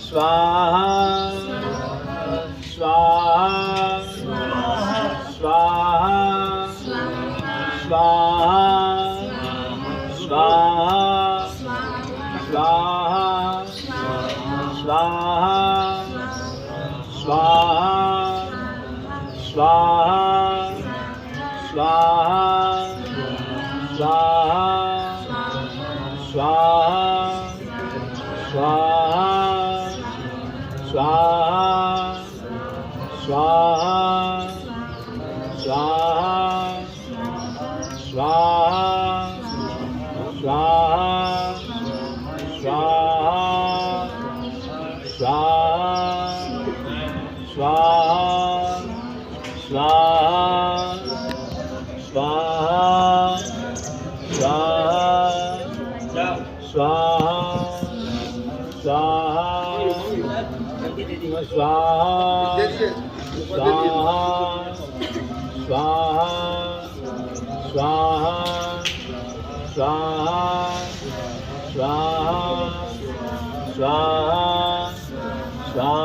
स्वाहा स्वाहा स्वाहा स्वाहा स्वाहा स्वाहा स्वाहा स्वाहा स्वाहा स्वाहा स्वाहा स्वाहा स्वाहा स्वाहा स्वाहा स्वाहा स्वाहा स्वाहा स्वाहा